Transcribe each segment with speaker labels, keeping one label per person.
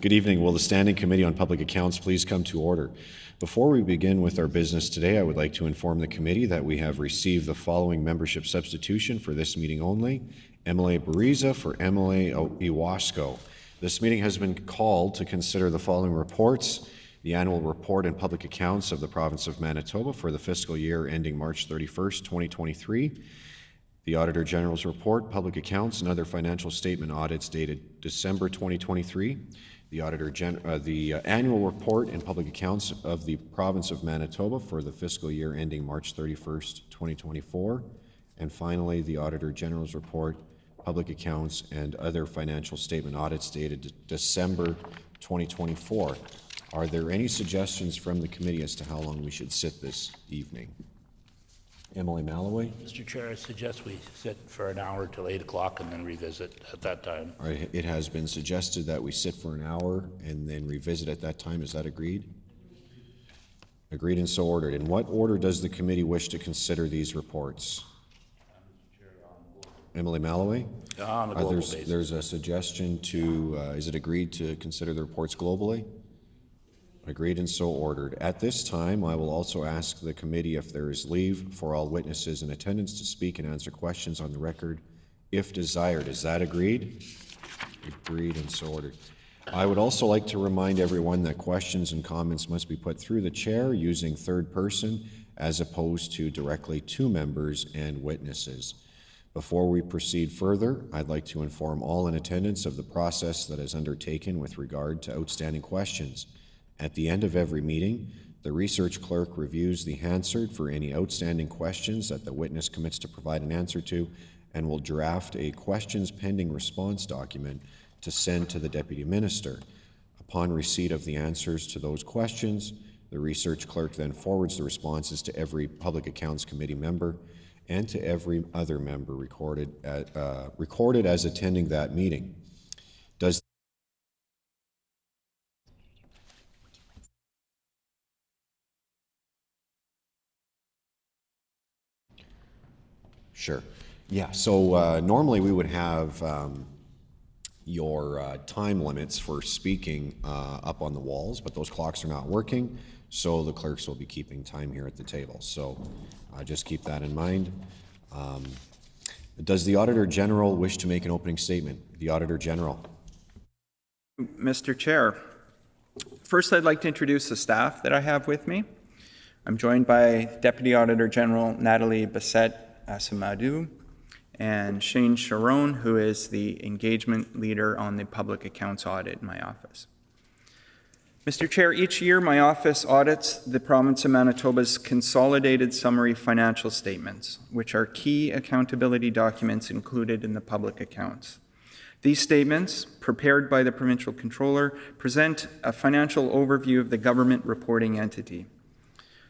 Speaker 1: Good evening. Will the Standing Committee on Public Accounts please come to order? Before we begin with our business today, I would like to inform the committee that we have received the following membership substitution for this meeting only. Emily Bariza for Emily Iwasco. This meeting has been called to consider the following reports: the annual report and public accounts of the Province of Manitoba for the fiscal year ending March 31st, 2023, the Auditor General's report, public accounts, and other financial statement audits dated December 2023, the annual report and public accounts of the Province of Manitoba for the fiscal year ending March 31st, 2024, and finally, the Auditor General's report, public accounts, and other financial statement audits dated December 2024. Are there any suggestions from the committee as to how long we should sit this evening? Emily Malloway.
Speaker 2: Mr. Chair, I suggest we sit for an hour till 8 o'clock and then revisit at that time.
Speaker 1: All right, it has been suggested that we sit for an hour and then revisit at that time. Is that agreed? Agreed and so ordered. In what order does the committee wish to consider these reports? Emily Malloway?
Speaker 2: On a global basis.
Speaker 1: There's a suggestion to, is it agreed to consider the reports globally? Agreed and so ordered. At this time, I will also ask the committee if there is leave for all witnesses in attendance to speak and answer questions on the record if desired. Is that agreed? Agreed and so ordered. I would also like to remind everyone that questions and comments must be put through the chair using third person as opposed to directly to members and witnesses. Before we proceed further, I'd like to inform all in attendance of the process that is undertaken with regard to outstanding questions. At the end of every meeting, the research clerk reviews the Hansard for any outstanding questions that the witness commits to provide an answer to and will draft a questions pending response document to send to the Deputy Minister. Upon receipt of the answers to those questions, the research clerk then forwards the responses to every Public Accounts Committee member and to every other member recorded as attending that meeting. Sure. Yeah, so normally we would have your time limits for speaking up on the walls, but those clocks are not working, so the clerks will be keeping time here at the table. So just keep that in mind. Does the Auditor General wish to make an opening statement? The Auditor General.
Speaker 3: Mr. Chair, first I'd like to introduce the staff that I have with me. I'm joined by Deputy Auditor General Natalie Bassett-Asamadou and Shane Sharon, who is the engagement leader on the public accounts audit in my office. Mr. Chair, each year my office audits the Province of Manitoba's consolidated summary financial statements, which are key accountability documents included in the public accounts. These statements, prepared by the Provincial Controller, present a financial overview of the government reporting entity.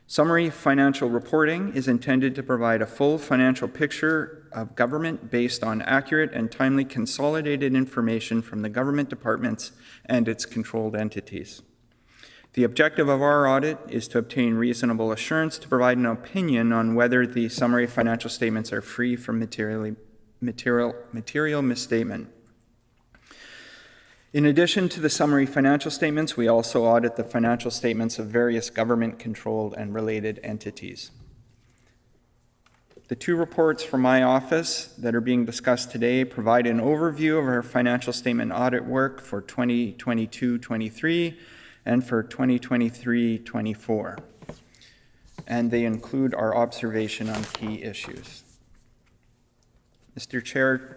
Speaker 3: Summary financial reporting is intended to provide a full financial picture of government based on accurate and timely consolidated information from the government departments and its controlled entities. The objective of our audit is to obtain reasonable assurance to provide an opinion on whether the summary financial statements are free from material misstatement. In addition to the summary financial statements, we also audit the financial statements of various government-controlled and related entities. The two reports from my office that are being discussed today provide an overview of our financial statement audit work for 2022-23 and for 2023-24, and they include our observation on key issues. Mr. Chair,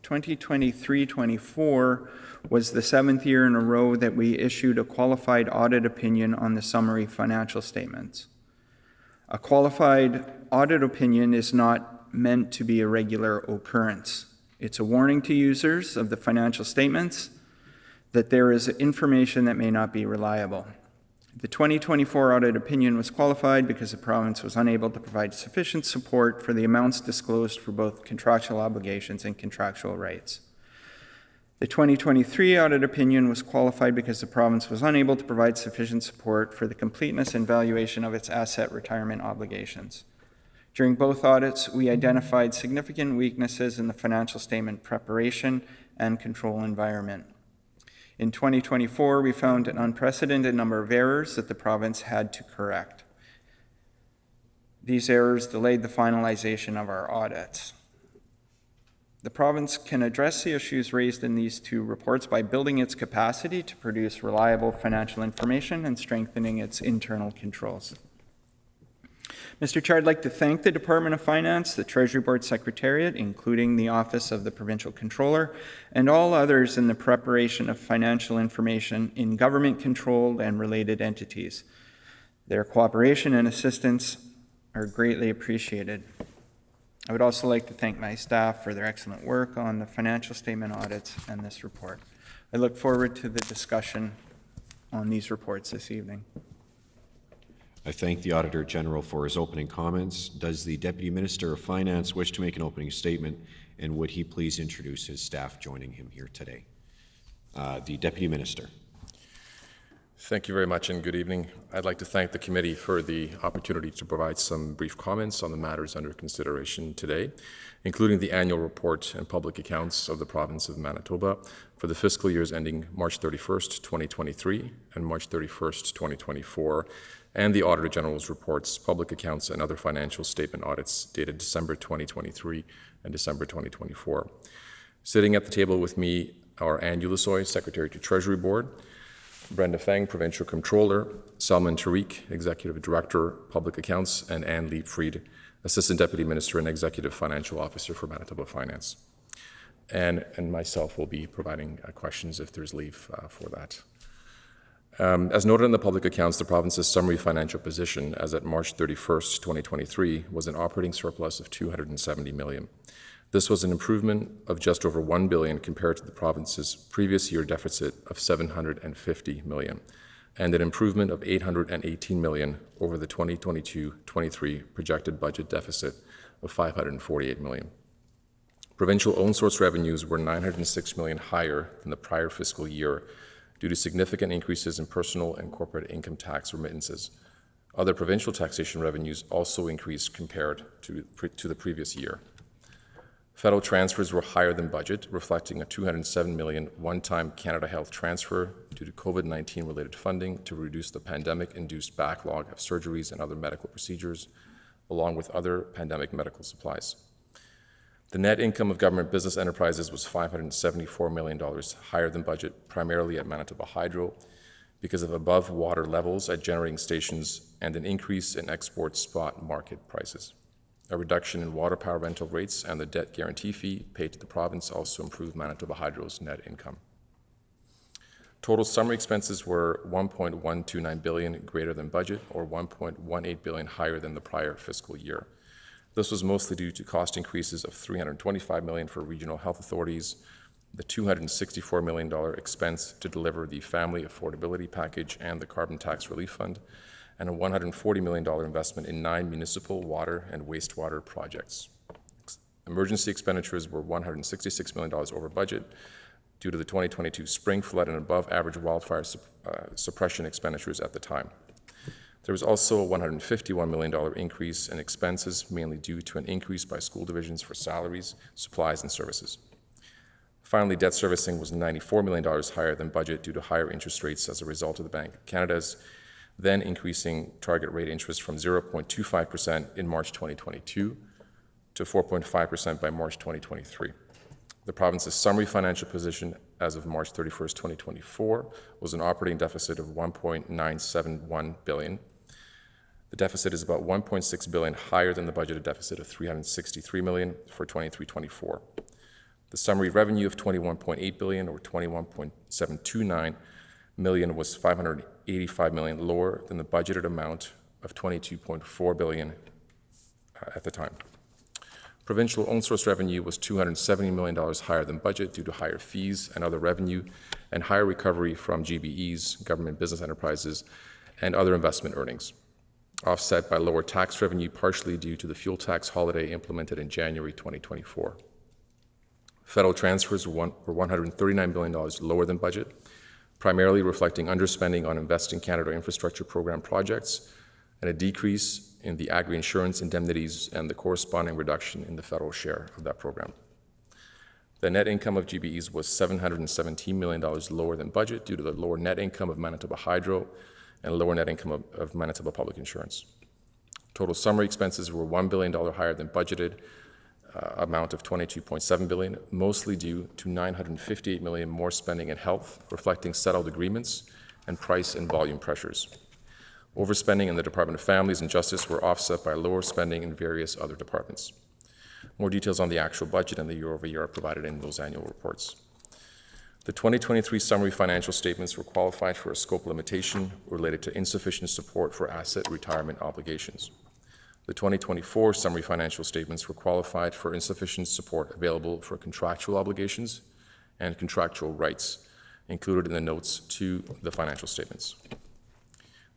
Speaker 3: 2023-24 was the 7th year in a row that we issued a qualified audit opinion on the summary financial statements. A qualified audit opinion is not meant to be a regular occurrence. It's a warning to users of the financial statements that there is information that may not be reliable. The 2024 audit opinion was qualified because the province was unable to provide sufficient support for the amounts disclosed for both contractual obligations and contractual rights. The 2023 audit opinion was qualified because the province was unable to provide sufficient support for the completeness and valuation of its asset retirement obligations. During both audits, we identified significant weaknesses in the financial statement preparation and control environment. In 2024, we found an unprecedented number of errors that the province had to correct. These errors delayed the finalization of our audits. The province can address the issues raised in these two reports by building its capacity to produce reliable financial information and strengthening its internal controls. Mr. Chair, I'd like to thank the Department of Finance, the Treasury Board Secretariat, including the Office of the Provincial Controller, and all others in the preparation of financial information in government-controlled and related entities. Their cooperation and assistance are greatly appreciated. I would also like to thank my staff for their excellent work on the financial statement audits and this report. I look forward to the discussion on these reports this evening.
Speaker 1: I thank the Auditor General for his opening comments. Does the Deputy Minister of Finance wish to make an opening statement, and would he please introduce his staff joining him here today? The Deputy Minister.
Speaker 4: Thank you very much, and good evening. I'd like to thank the committee for the opportunity to provide some brief comments on the matters under consideration today, including the annual report and public accounts of the Province of Manitoba for the fiscal years ending March 31st, 2023 and March 31st, 2024, and the Auditor General's reports, public accounts, and other financial statement audits dated December 2023 and December 2024. Sitting at the table with me are Anne Ulisoy, Secretary to Treasury Board, Brenda Feng, Provincial Controller, Salman Tariq, Executive Director, Public Accounts, and Anne Liebfried, Assistant Deputy Minister and Executive Financial Officer for Manitoba Finance. And myself will be providing questions if there's leave for that. As noted in the public accounts, the province's summary financial position as at March 31st, 2023 was an operating surplus of $270 million. This was an improvement of just over $1 billion compared to the province's previous year deficit of $750 million, and an improvement of $818 million over the 2022-23 projected budget deficit of $548 million. Provincial own source revenues were $906 million higher than the prior fiscal year due to significant increases in personal and corporate income tax remittances. Other provincial taxation revenues also increased compared to the previous year. Federal transfers were higher than budget, reflecting a $207 million one-time Canada Health transfer due to COVID-19 related funding to reduce the pandemic-induced backlog of surgeries and other medical procedures, along with other pandemic medical supplies. The net income of government business enterprises was $574 million higher than budget, primarily at Manitoba Hydro, because of above water levels at generating stations and an increase in export spot market prices. A reduction in water power rental rates and the debt guarantee fee paid to the province also improved Manitoba Hydro's net income. Total summary expenses were $1.129 billion greater than budget, or $1.18 billion higher than the prior fiscal year. This was mostly due to cost increases of $325 million for regional health authorities, the $264 million expense to deliver the Family Affordability Package and the Carbon Tax Relief Fund, and a $140 million investment in 9 municipal water and wastewater projects. Emergency expenditures were $166 million over budget due to the 2022 spring flood and above average wildfire suppression expenditures at the time. There was also a $151 million increase in expenses, mainly due to an increase by school divisions for salaries, supplies, and services. Finally, debt servicing was $94 million higher than budget due to higher interest rates as a result of the Bank of Canada's then increasing target rate interest from 0.25% in March 2022 to 4.5% by March 2023. The province's summary financial position as of March 31st, 2024 was an operating deficit of $1.971 billion. The deficit is about $1.6 billion higher than the budgeted deficit of $363 million for 23-24. The summary revenue of $21.8 billion, or $21.729 million, was $585 million lower than the budgeted amount of $22.4 billion at the time. Provincial own source revenue was $270 million higher than budget due to higher fees and other revenue and higher recovery from GBEs, government business enterprises, and other investment earnings, offset by lower tax revenue partially due to the fuel tax holiday implemented in January 2024. Federal transfers were $139 million lower than budget, primarily reflecting underspending on Invest in Canada infrastructure program projects and a decrease in the agri-insurance indemnities and the corresponding reduction in the federal share of that program. The net income of GBEs was $717 million lower than budget due to the lower net income of Manitoba Hydro and lower net income of Manitoba Public Insurance. Total summary expenses were $1 billion higher than budgeted, amount of $22.7 billion, mostly due to $958 million more spending in health, reflecting settled agreements and price and volume pressures. Overspending in the Department of Families and Justice were offset by lower spending in various other departments. More details on the actual budget and the year-over-year are provided in those annual reports. The 2023 summary financial statements were qualified for a scope limitation related to insufficient support for asset retirement obligations. The 2024 summary financial statements were qualified for insufficient support available for contractual obligations and contractual rights included in the notes to the financial statements.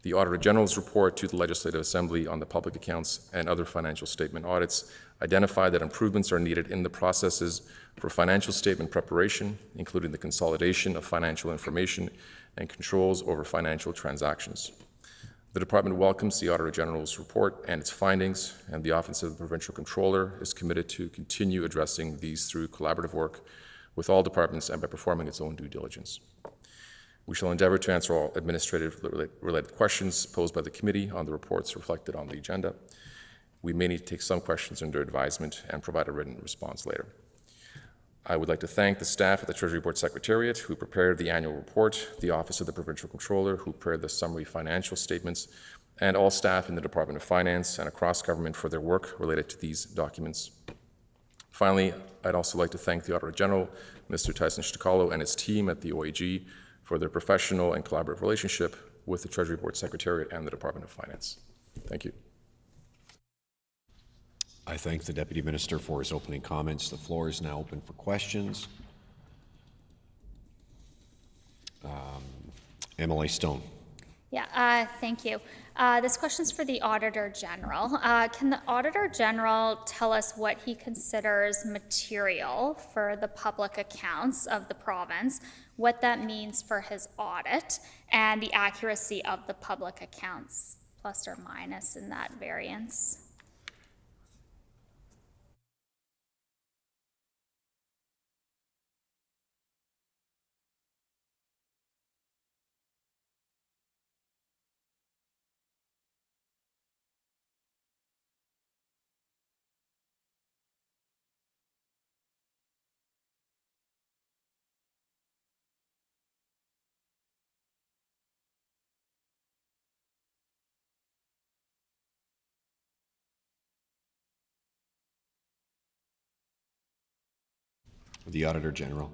Speaker 4: The Auditor General's report to the Legislative Assembly on the public accounts and other financial statement audits identified that improvements are needed in the processes for financial statement preparation, including the consolidation of financial information and controls over financial transactions. The Department welcomes the Auditor General's report and its findings, and the Office of the Provincial Controller is committed to continue addressing these through collaborative work with all departments and by performing its own due diligence. We shall endeavor to answer all administrative-related questions posed by the committee on the reports reflected on the agenda. We may need to take some questions under advisement and provide a written response later. I would like to thank the staff at the Treasury Board Secretariat who prepared the annual report, the Office of the Provincial Controller who prepared the summary financial statements, and all staff in the Department of Finance and across government for their work related to these documents. Finally, I'd also like to thank the Auditor General, Mr. Tyson Stakalo, and his team at the OAG for their professional and collaborative relationship with the Treasury Board Secretariat and the Department of Finance. Thank you.
Speaker 1: I thank the Deputy Minister for his opening comments. The floor is now open for questions. Emily Stone.
Speaker 5: Yeah, thank you. This question's for the Auditor General. Can the Auditor General tell us what he considers material for the public accounts of the province, what that means for his audit, and the accuracy of the public accounts, plus or minus in that variance?
Speaker 1: The Auditor General.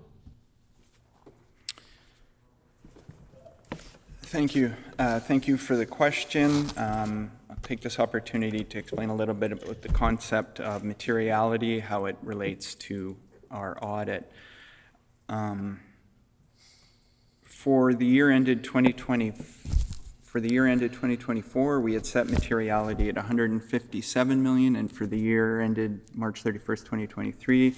Speaker 3: Thank you. Thank you for the question. I'll take this opportunity to explain a little bit about the concept of materiality, how it relates to our audit. For the year ended 2024, we had set materiality at $157 million, and for the year ended March 31st, 2023,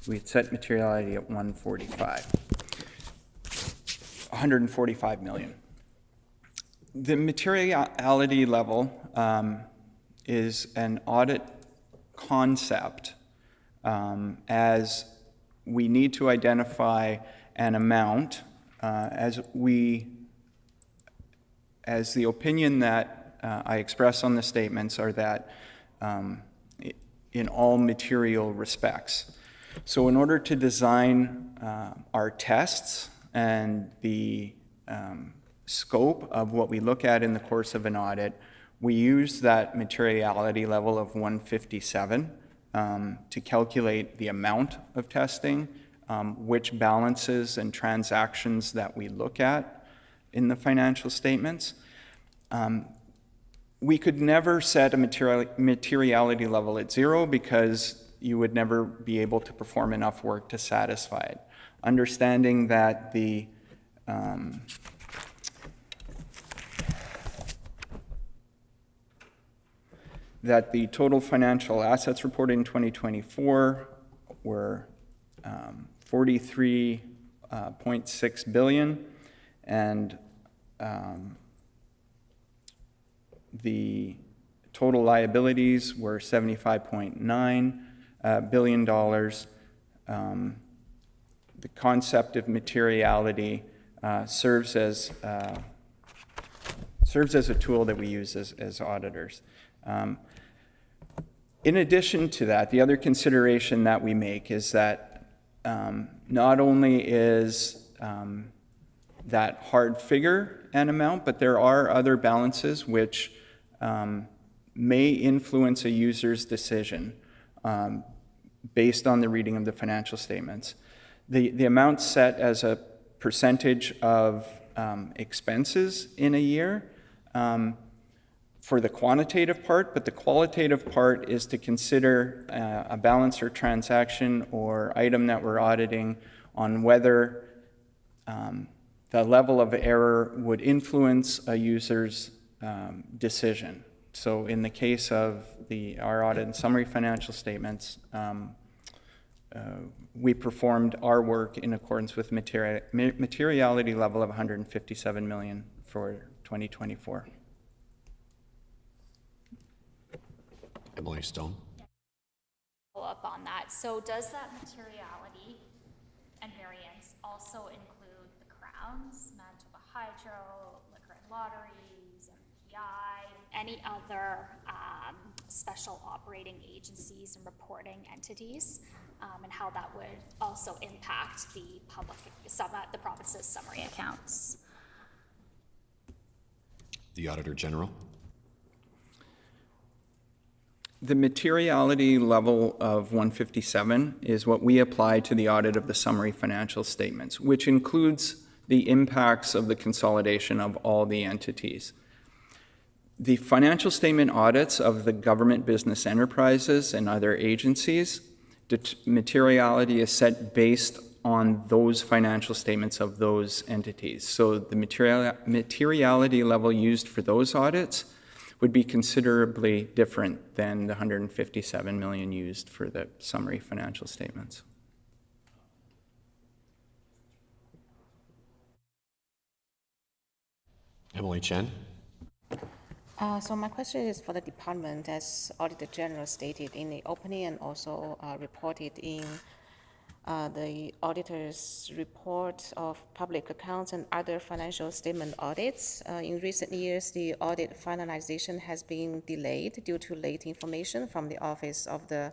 Speaker 3: we had set materiality at $145 million. The materiality level is an audit concept as we need to identify an amount as the opinion that I express on the statements are that in all material respects. So in order to design our tests and the scope of what we look at in the course of an audit, we use that materiality level of 157 to calculate the amount of testing, which balances and transactions that we look at in the financial statements. We could never set a materiality level at 0 because you would never be able to perform enough work to satisfy it. Understanding that the total financial assets reported in 2024 were $43.6 billion, and the total liabilities were $75.9 billion, the concept of materiality serves as a tool that we use as auditors. In addition to that, the other consideration that we make is that not only is that hard figure an amount, but there are other balances which may influence a user's decision based on the reading of the financial statements. The amount set as a percentage of expenses in a year for the quantitative part, but the qualitative part is to consider a balance or transaction or item that we're auditing on whether the level of error would influence a user's decision. So in the case of our audit and summary financial statements, we performed our work in accordance with materiality level of $157 million for 2024.
Speaker 1: Emily Stone.
Speaker 5: Follow up on that. So does that materiality and variance also include the Crowns, Manitoba Hydro, Liquor and Lotteries, MPI, any other special operating agencies and reporting entities, and how that would also impact the province's summary accounts?
Speaker 1: The Auditor General.
Speaker 3: The materiality level of 157 is what we apply to the audit of the summary financial statements, which includes the impacts of the consolidation of all the entities. The financial statement audits of the government business enterprises and other agencies, materiality is set based on those financial statements of those entities. So the materiality level used for those audits would be considerably different than the $157 million used for the summary financial statements.
Speaker 1: Emily Chen.
Speaker 6: So my question is for the department, as Auditor General stated in the opening and also reported in the auditor's report of public accounts and other financial statement audits. In recent years, the audit finalization has been delayed due to late information from the Office of the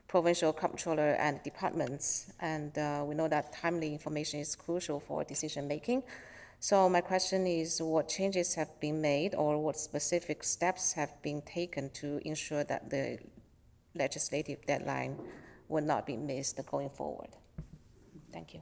Speaker 6: Provincial Comptroller and departments. And we know that timely information is crucial for decision making. So my question is, what changes have been made or what specific steps have been taken to ensure that the legislative deadline will not be missed going forward? Thank you.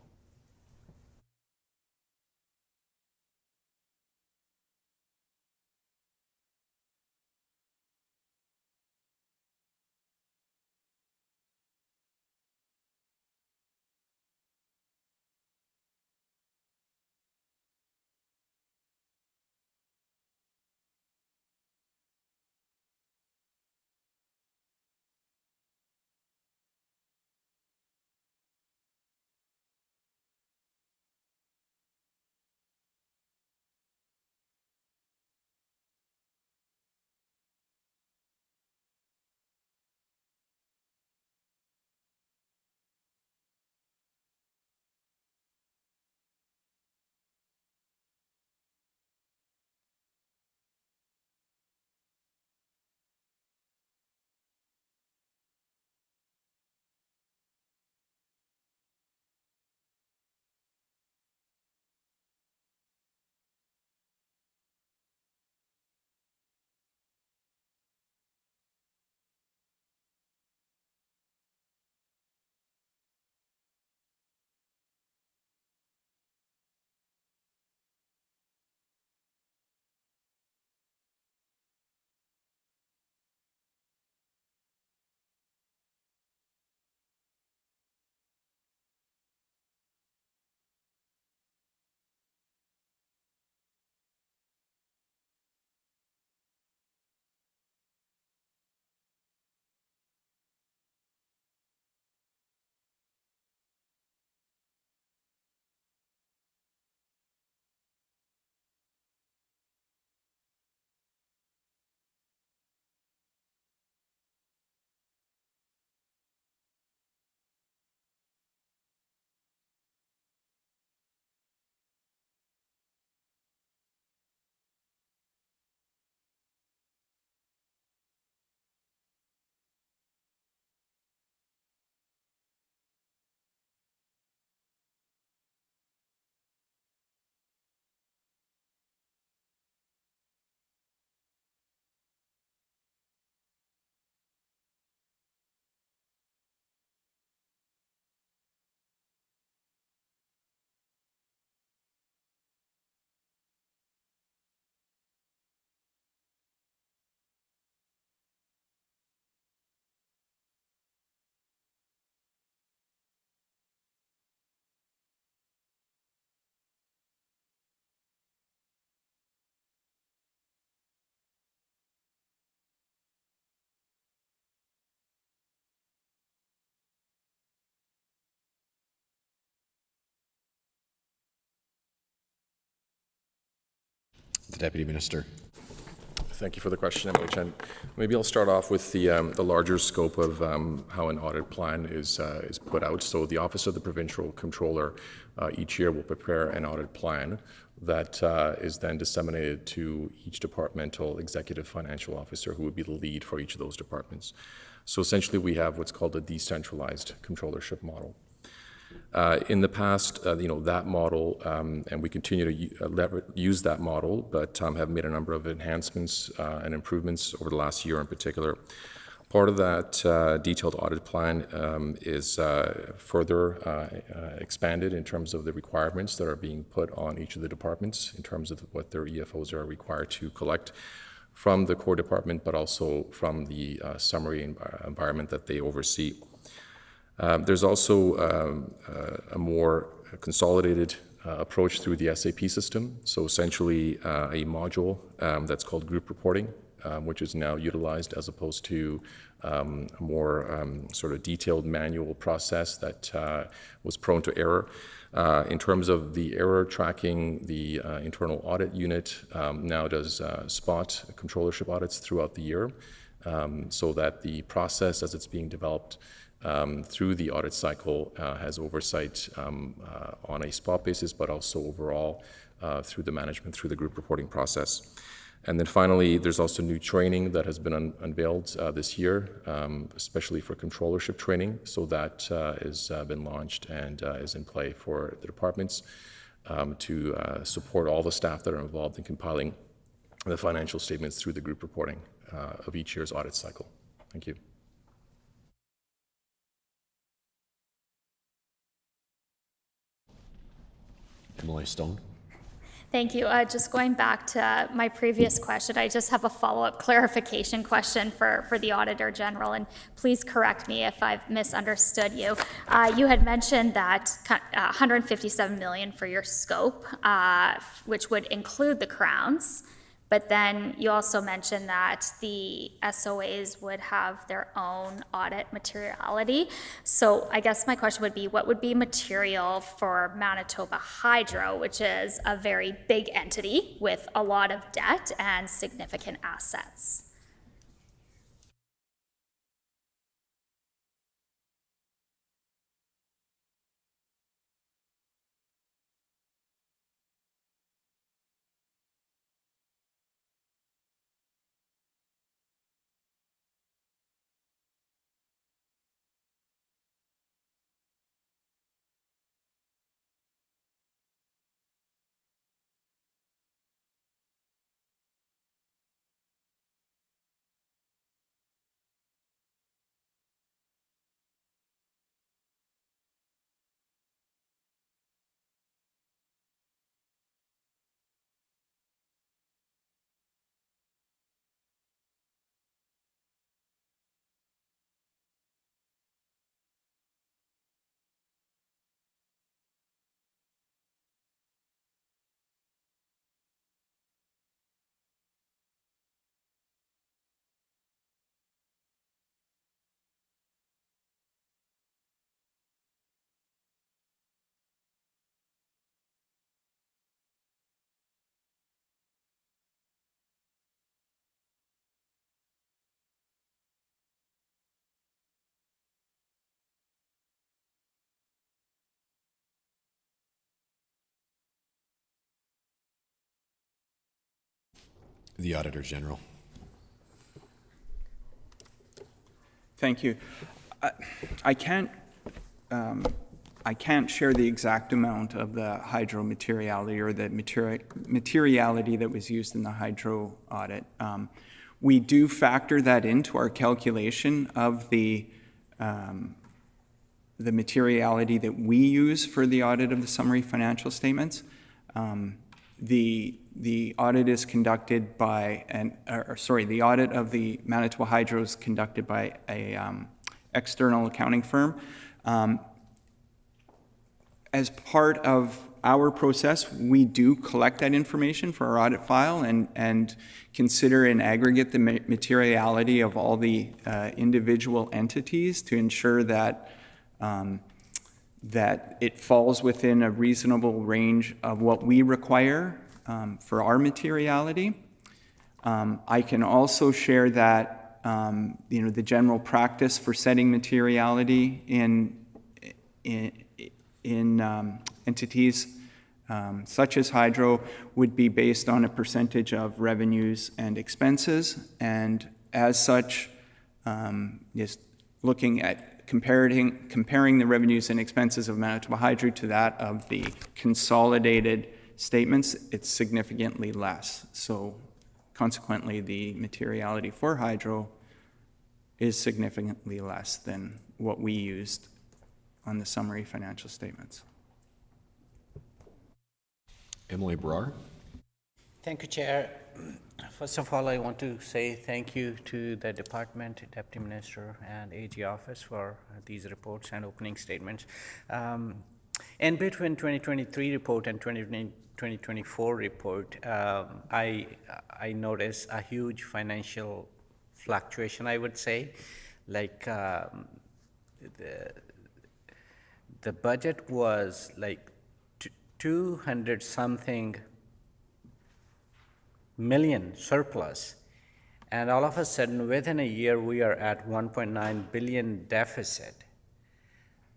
Speaker 1: Deputy Minister.
Speaker 4: Thank you for the question, Emily Chen. Maybe I'll start off with the larger scope of how an audit plan is put out. So the Office of the Provincial Controller each year will prepare an audit plan that is then disseminated to each departmental executive financial officer who would be the lead for each of those departments. So essentially we have what's called a decentralized controllership model. In the past, that model, and we continue to use that model, but have made a number of enhancements and improvements over the last year in particular. Part of that detailed audit plan is further expanded in terms of the requirements that are being put on each of the departments in terms of what their EFOs are required to collect from the core department, but also from the summary environment that they oversee. There's also a more consolidated approach through the SAP system. So essentially a module that's called group reporting, which is now utilized as opposed to a more sort of detailed manual process that was prone to error. In terms of the error tracking, the internal audit unit now does spot controllership audits throughout the year, so that the process as it's being developed through the audit cycle has oversight on a spot basis, but also overall through the management, through the group reporting process. And then finally, there's also new training that has been unveiled this year, especially for controllership training. So that has been launched and is in play for the departments to support all the staff that are involved in compiling the financial statements through the group reporting of each year's audit cycle. Thank you.
Speaker 1: Emily Stone.
Speaker 5: Thank you. Just going back to my previous question, I just have a follow-up clarification question for the Auditor General, and please correct me if I've misunderstood you. You had mentioned that $157 million for your scope, which would include the crowns, but then you also mentioned that the SOAs would have their own audit materiality. So I guess my question would be, what would be material for Manitoba Hydro, which is a very big entity with a lot of debt and significant assets?
Speaker 1: The Auditor General.
Speaker 3: Thank you. I can't share the exact amount of the hydro materiality or the materiality that was used in the hydro audit. We do factor that into our calculation of the materiality that we use for the audit of the summary financial statements. The audit is conducted by the audit of the Manitoba Hydro is conducted by a external accounting firm. As part of our process, we do collect that information for our audit file and consider in aggregate the materiality of all the individual entities to ensure that that it falls within a reasonable range of what we require for our materiality. I can also share that the general practice for setting materiality in entities such as hydro would be based on a percentage of revenues and expenses, and as such, just looking at comparing the revenues and expenses of Manitoba Hydro to that of the consolidated statements, it's significantly less. So consequently, the materiality for hydro is significantly less than what we used on the summary financial statements.
Speaker 1: Emily Brar.
Speaker 7: Thank you, Chair. First of all, I want to say thank you to the department, Deputy Minister, and AG office for these reports and opening statements. In between 2023 report and 2024 report, I noticed a huge financial fluctuation, I would say. Like the budget was like 200 something million surplus, and all of a sudden within a year we are at 1.9 billion deficit.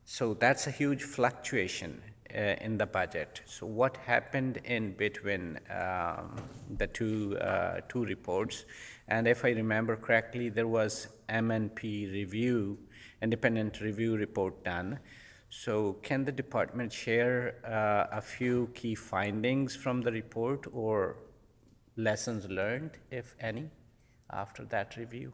Speaker 7: So that's a huge fluctuation in the budget. So what happened in between the two reports? And if I remember correctly, there was MNP review, independent review report done. So can the department share a few key findings from the report or lessons learned, if any, after that review?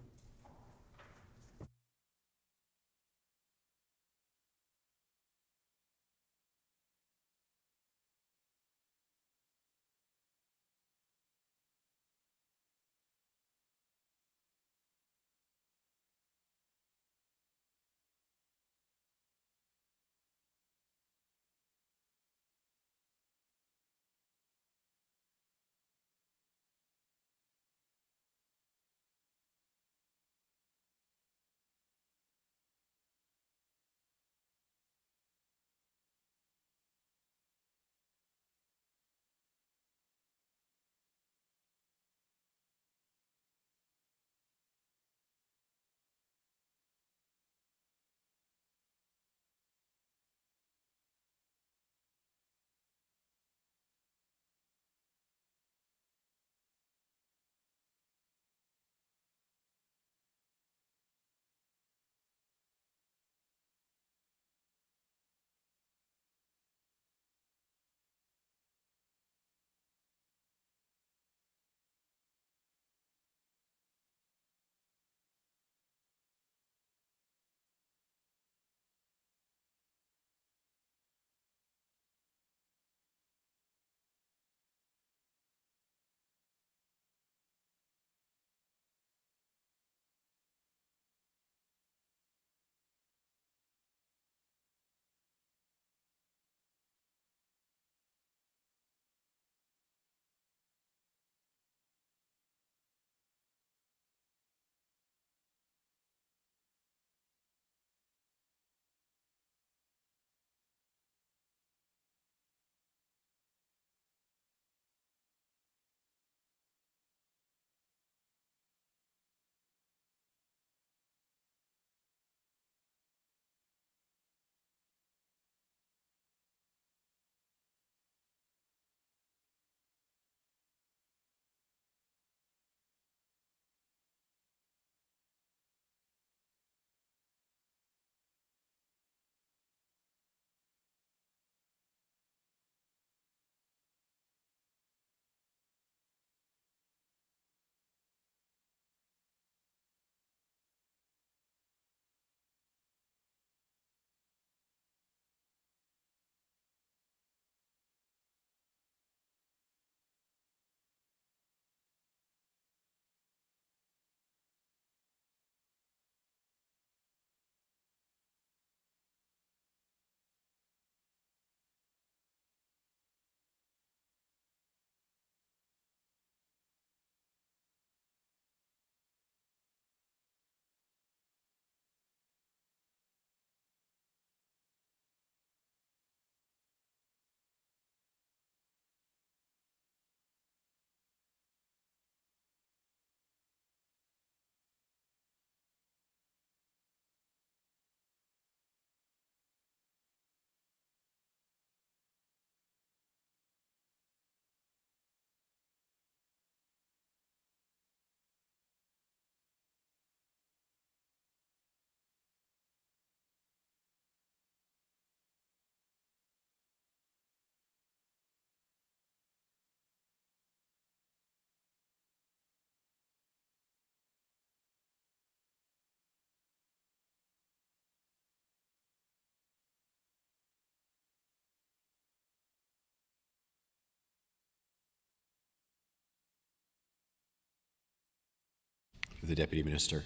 Speaker 1: the Deputy Minister.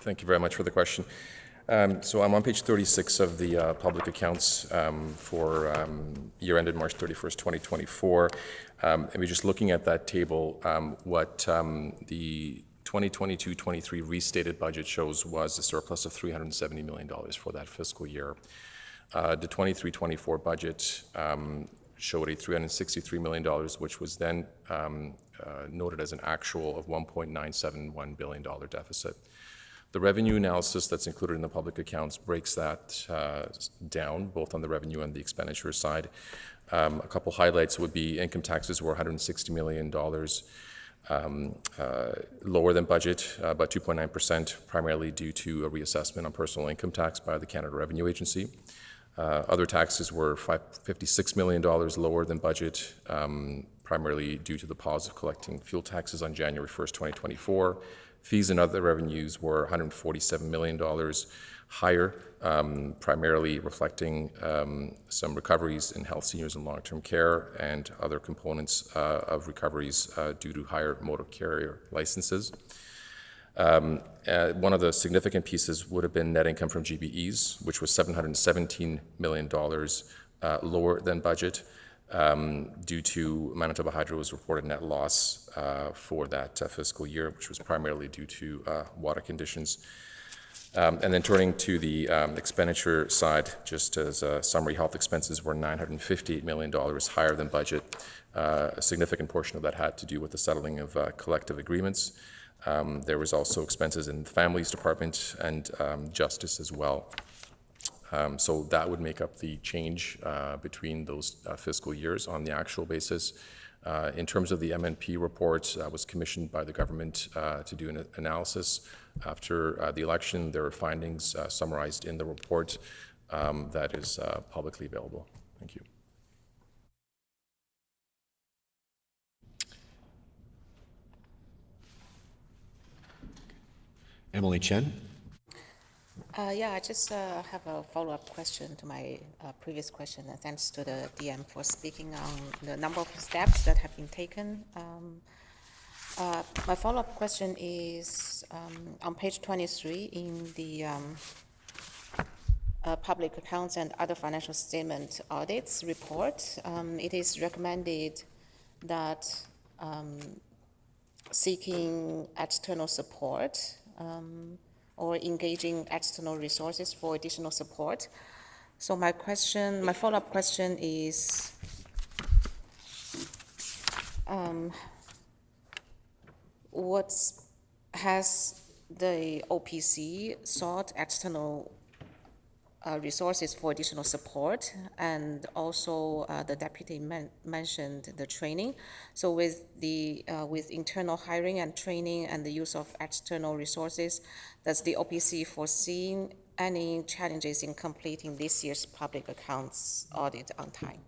Speaker 4: Thank you very much for the question. So I'm on page 36 of the public accounts for year ended March 31st, 2024. And we're just looking at that table. What the 2022-23 restated budget shows was a surplus of $370 million for that fiscal year. The 23-24 budget showed a $363 million, which was then noted as an actual of $1.971 billion deficit. The revenue analysis that's included in the public accounts breaks that down, both on the revenue and the expenditure side. A couple highlights would be income taxes were $160 million lower than budget, about 2.9%, primarily due to a reassessment on personal income tax by the Canada Revenue Agency. Other taxes were $56 million lower than budget, primarily due to the pause of collecting fuel taxes on January 1st, 2024. Fees and other revenues were $147 million higher, primarily reflecting some recoveries in health, seniors, and long-term care, and other components of recoveries due to higher motor carrier licenses. One of the significant pieces would have been net income from GBEs, which was $717 million lower than budget, due to Manitoba Hydro's reported net loss for that fiscal year, which was primarily due to water conditions. And then turning to the expenditure side, just as a summary, health expenses were $958 million higher than budget. A significant portion of that had to do with the settling of collective agreements. There was also expenses in the Families Department and Justice as well. So that would make up the change between those fiscal years on the actual basis. In terms of the MNP report, was commissioned by the government to do an analysis. After the election, there are findings summarized in the report that is publicly available. Thank you.
Speaker 1: Emily Chen.
Speaker 6: Yeah, I just have a follow-up question to my previous question, and thanks to the DM for speaking on the number of steps that have been taken. My follow-up question is on page 23 in the Public Accounts and Other Financial Statement Audits report. It is recommended that seeking external support or engaging external resources for additional support. So my follow-up question is, has the OPC sought external resources for additional support? And also the deputy mentioned the training. So with internal hiring and training and the use of external resources, does the OPC foresee any challenges in completing this year's public accounts audit on time?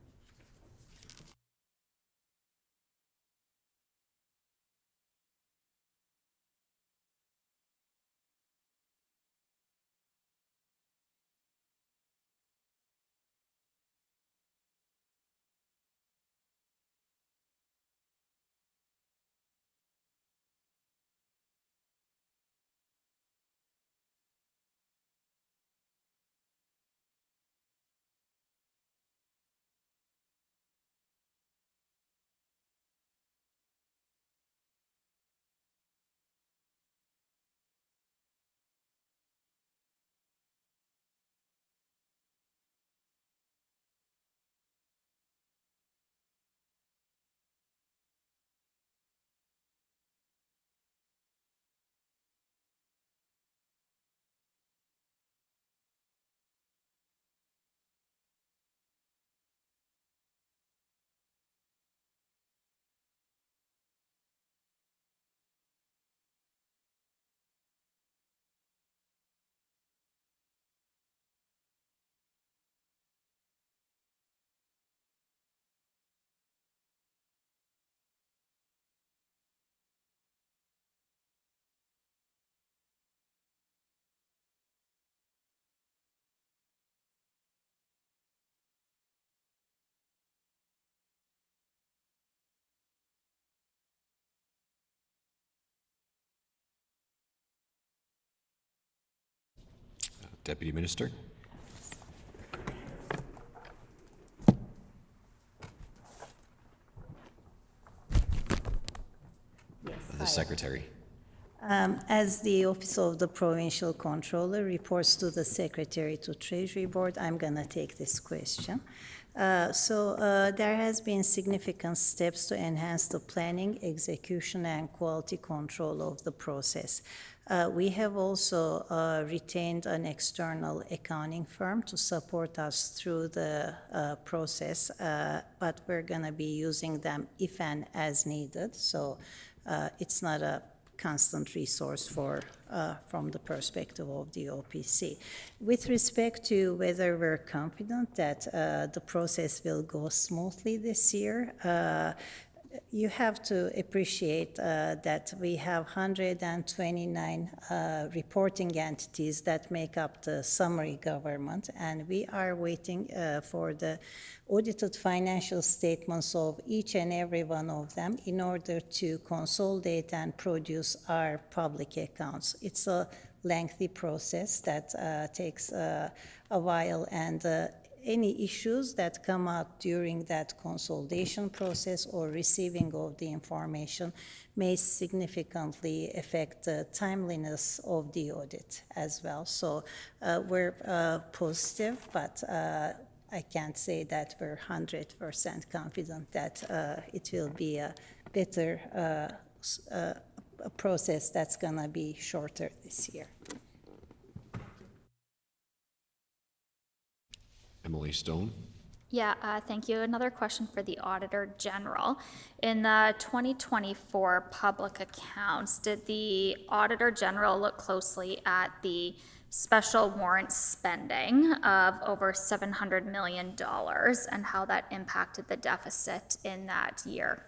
Speaker 1: Deputy Minister. The Secretary.
Speaker 8: As the Office of the Provincial Controller reports to the Secretary to Treasury Board, I'm going to take this question. There has been significant steps to enhance the planning, execution, and quality control of the process. We have also retained an external accounting firm to support us through the process, but we're going to be using them if and as needed. So it's not a constant resource from the perspective of the OPC. With respect to whether we're confident that the process will go smoothly this year, you have to appreciate that we have 129 reporting entities that make up the summary government, and we are waiting for the audited financial statements of each and every one of them in order to consolidate and produce our public accounts. It's a lengthy process that takes a while, and any issues that come out during that consolidation process or receiving of the information may significantly affect the timeliness of the audit as well. So we're positive, but I can't say that we're 100% confident that it will be a better a process that's going to be shorter this year.
Speaker 1: Emily Stone.
Speaker 5: Yeah, thank you. Another question for the Auditor General. In the 2024 public accounts, did the Auditor General look closely at the special warrant spending of over $700 million and how that impacted the deficit in that year?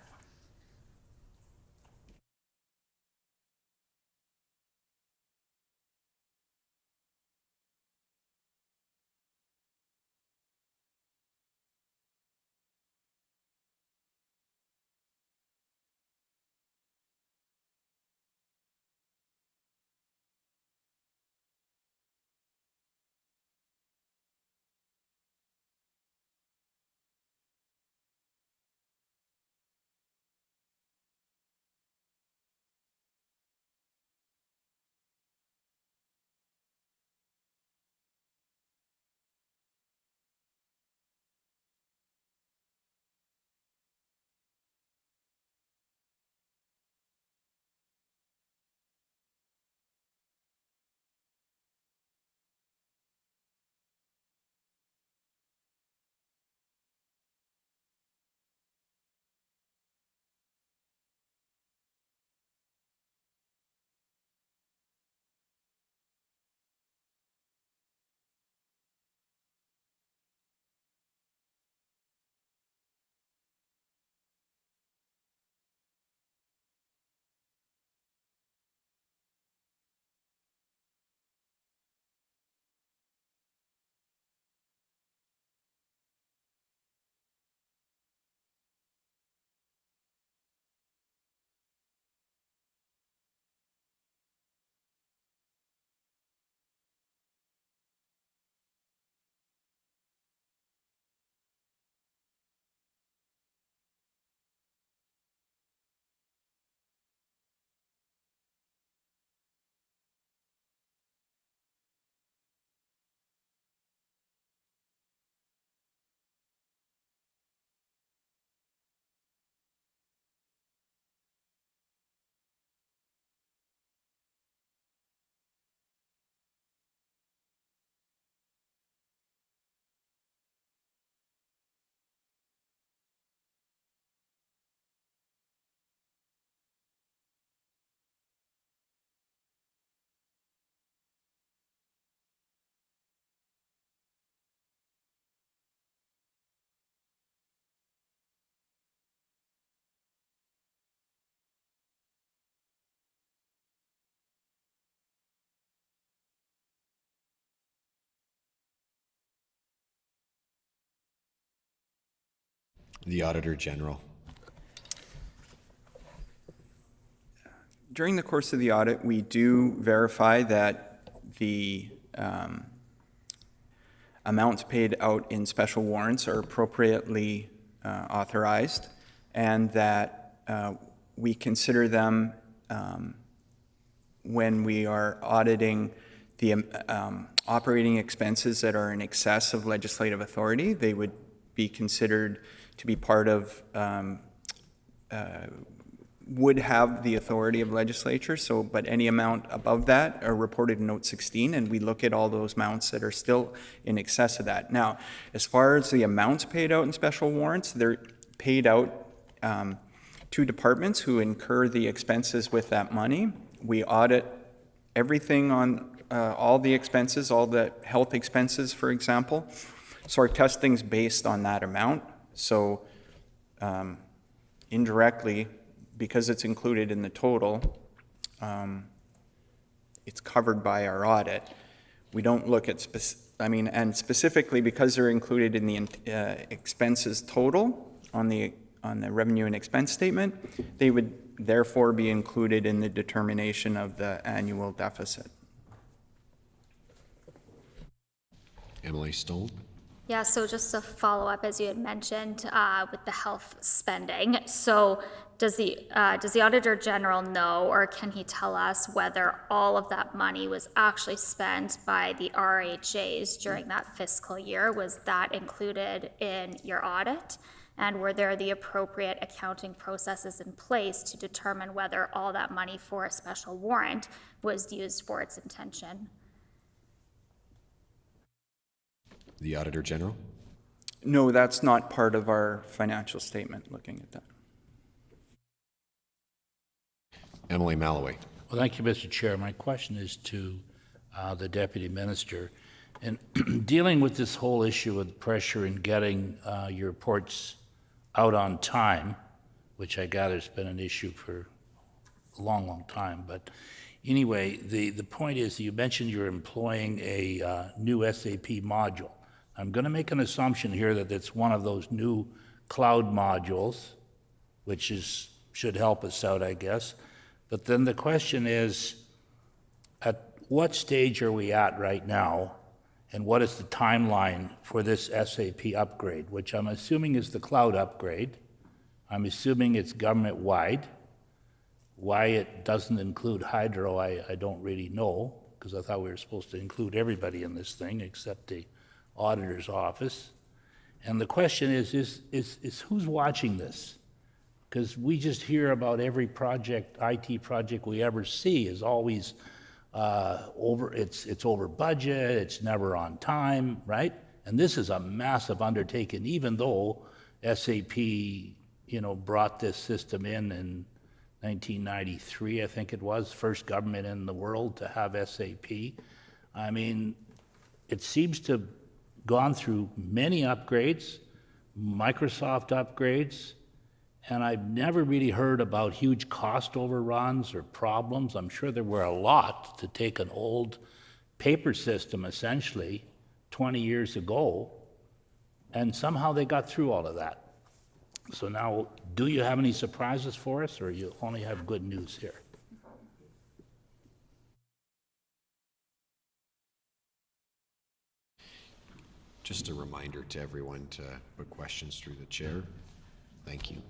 Speaker 1: The Auditor General.
Speaker 3: During the course of the audit, we do verify that the amounts paid out in special warrants are appropriately authorized, and that we consider them when we are auditing the operating expenses that are in excess of legislative authority. They would be considered to be part of, would have the authority of legislature. So, but any amount above that are reported in Note 16, and we look at all those amounts that are still in excess of that. Now, as far as the amounts paid out in special warrants, they're paid out to departments who incur the expenses with that money. We audit everything on all the expenses, all the health expenses, for example. So our testing's based on that amount. So indirectly, because it's included in the total, it's covered by our audit. We don't look at, and specifically because they're included in the expenses total on the revenue and expense statement, they would therefore be included in the determination of the annual deficit.
Speaker 1: Emily Stone?
Speaker 5: Yeah, so just to follow up, as you had mentioned, with the health spending. So does the Auditor General know, or can he tell us whether all of that money was actually spent by the RHAs during that fiscal year? Was that included in your audit? And were there the appropriate accounting processes in place to determine whether all that money for a special warrant was used for its intention?
Speaker 1: The Auditor General?
Speaker 3: No, that's not part of our financial statement, looking at that.
Speaker 1: Emily Malloway.
Speaker 2: Well, thank you, Mr. Chair. My question is to the Deputy Minister. And dealing with this whole issue of pressure in getting your reports out on time, which I gather has been an issue for a long, long time. But anyway, the point is, you mentioned you're employing a new SAP module. I'm going to make an assumption here that it's one of those new cloud modules, which should help us out, I guess. But then the question is, at what stage are we at right now, and what is the timeline for this SAP upgrade, which I'm assuming is the cloud upgrade. I'm assuming it's government-wide. Why it doesn't include hydro, I don't really know, because I thought we were supposed to include everybody in this thing except the auditor's office. And the question is who's watching this? Because we just hear about every project, IT project we ever see is always it's over budget, it's never on time, right? And this is a massive undertaking, even though SAP, brought this system in 1993, I think it was, first government in the world to have SAP. I mean, it seems to have gone through many upgrades, Microsoft upgrades, and I've never really heard about huge cost overruns or problems. I'm sure there were a lot to take an old paper system, essentially, 20 years ago, and somehow they got through all of that. So now, do you have any surprises for us, or you only have good news here?
Speaker 1: Just a reminder to everyone to put questions through the chair. Thank you.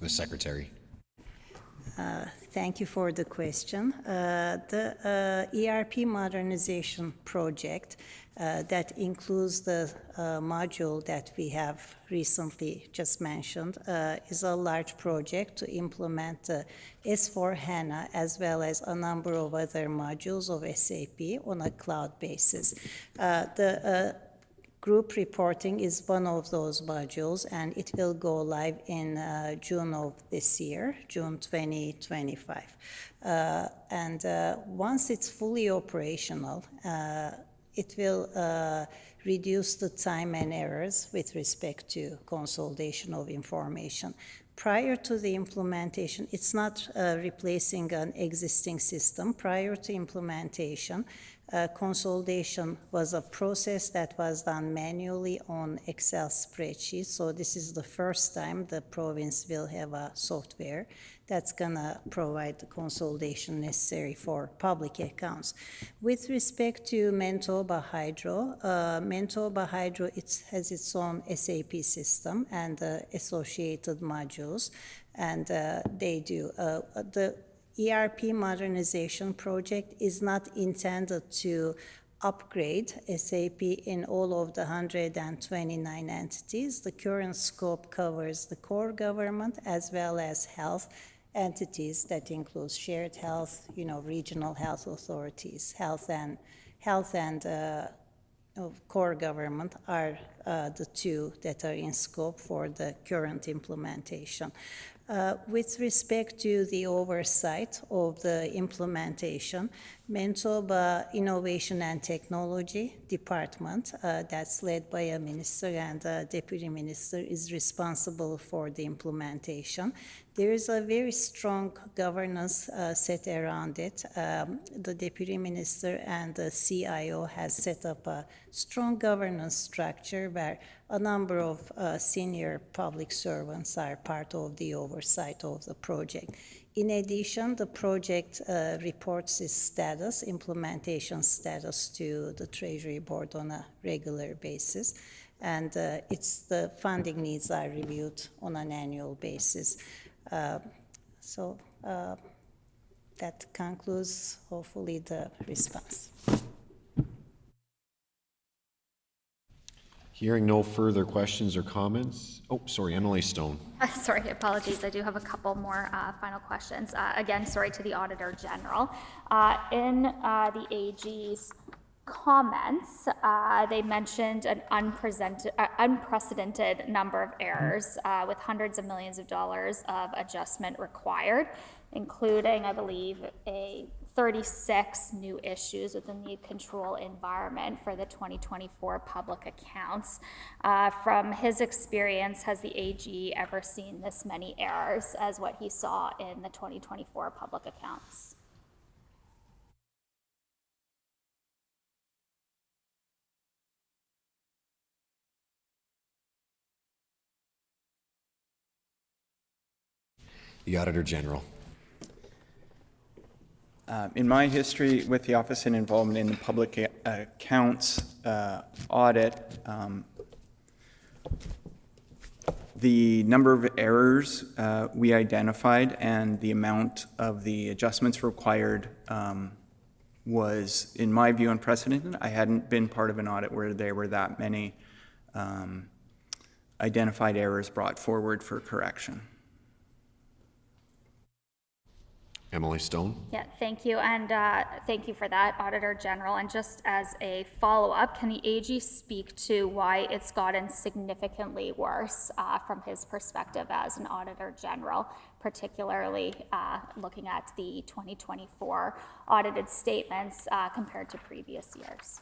Speaker 1: the Secretary.
Speaker 8: Thank you for the question. The ERP modernization project that includes the module that we have recently just mentioned is a large project to implement S/4HANA as well as a number of other modules of SAP on a cloud basis. The Group reporting is one of those modules, and it will go live in June of this year, June 2025. Once it's fully operational, it will reduce the time and errors with respect to consolidation of information. Prior to the implementation, it's not replacing an existing system. Prior to implementation, consolidation was a process that was done manually on Excel spreadsheets. So this is the first time the province will have a software that's gonna provide the consolidation necessary for public accounts. With respect to Manitoba Hydro, it has its own SAP system and associated modules, and they do. The ERP modernization project is not intended to upgrade SAP in all of the 129 entities. The current scope covers the core government as well as health entities that includes shared health, regional health authorities. Health and core government are the two that are in scope for the current implementation. With respect to the oversight of the implementation, Manitoba Innovation and Technology Department, that's led by a minister and a deputy minister, is responsible for the implementation. There is a very strong governance set around it. The deputy minister and the CIO has set up a strong governance structure where a number of senior public servants are part of the oversight of the project. In addition, the project reports its status, implementation status, to the Treasury Board on a regular basis, and the funding needs are reviewed on an annual basis. That concludes, hopefully, the response.
Speaker 1: Hearing no further questions or comments. Oh, sorry, Emily Stone.
Speaker 5: Sorry, apologies. I do have a couple more final questions. Again, sorry to the Auditor General. In the AG's comments, they mentioned an unprecedented number of errors with hundreds of millions of dollars of adjustment required, including, I believe, 36 new issues within the control environment for the 2024 public accounts. From his experience, has the AG ever seen this many errors as what he saw in the 2024 public accounts?
Speaker 1: The Auditor General.
Speaker 3: In my history with the office and involvement in the public accounts audit, the number of errors we identified and the amount of the adjustments required was, in my view, unprecedented. I hadn't been part of an audit where there were that many identified errors brought forward for correction.
Speaker 1: Emily Stone.
Speaker 5: Yeah, thank you, and thank you for that, Auditor General. And just as a follow-up, can the AG speak to why it's gotten significantly worse from his perspective as an Auditor General, particularly looking at the 2024 audited statements compared to previous years?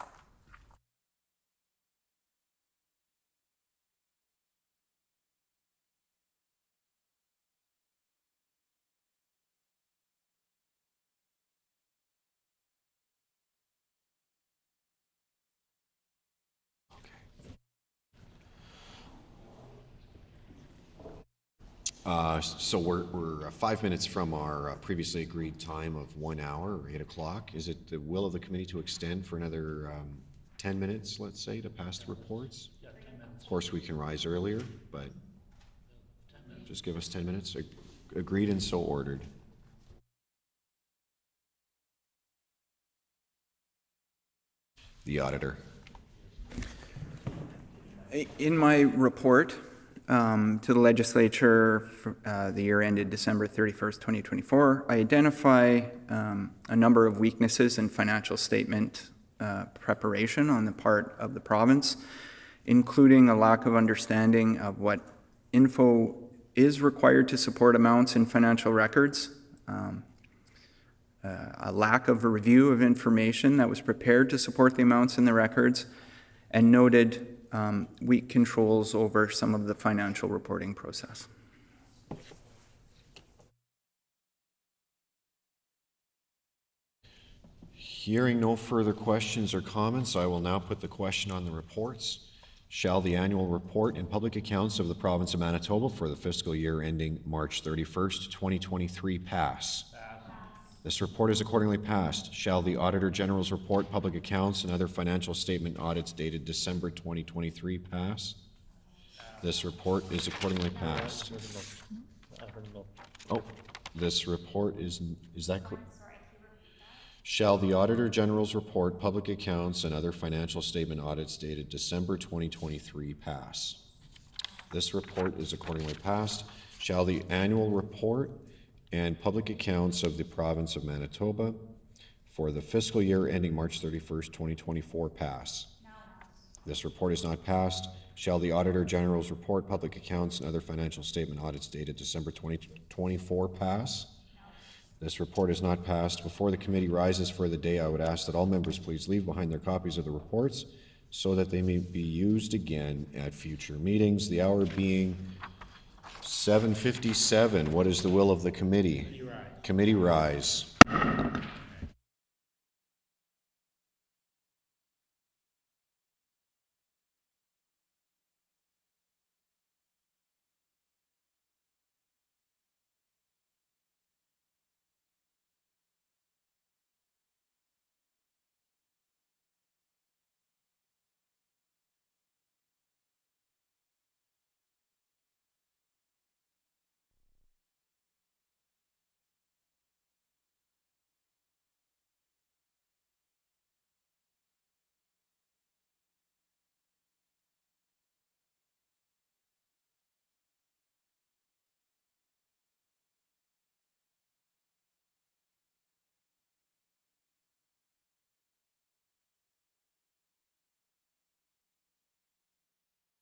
Speaker 1: So we're 5 minutes from our previously agreed time of 1 hour, or 8 o'clock. Is it the will of the committee to extend for another 10 minutes, let's say, to pass the reports? Yeah, 10 minutes. Of course, we can rise earlier, but Just give us 10 minutes. Agreed and so ordered. The auditor.
Speaker 3: In my report to the Legislature for the year ended December 31st, 2024, I identify a number of weaknesses in financial statement preparation on the part of the province, including a lack of understanding of what info is required to support amounts in financial records, a lack of a review of information that was prepared to support the amounts in the records, and noted weak controls over some of the financial reporting process.
Speaker 1: Hearing no further questions or comments, I will now put the question on the reports. Shall the annual report and public accounts of the Province of Manitoba for the fiscal year ending March 31st, 2023 pass? This report is accordingly passed. Shall the Auditor General's report, public accounts, and other financial statement audits dated December 2023 pass? This report is accordingly passed. Oh, this report is that correct? Shall the Auditor General's report, public accounts, and other financial statement audits dated December 2023 pass? This report is accordingly passed. Shall the annual report and public accounts of the Province of Manitoba for the fiscal year ending March 31st, 2024 pass? No. This report is not passed. Shall the Auditor General's report, public accounts, and other financial statement audits dated December 2024 pass? This report is not passed. Before the committee rises for the day, I would ask that all members please leave behind their copies of the reports so that they may be used again at future meetings. The hour being 7:57. What is the will of the committee? Committee rise.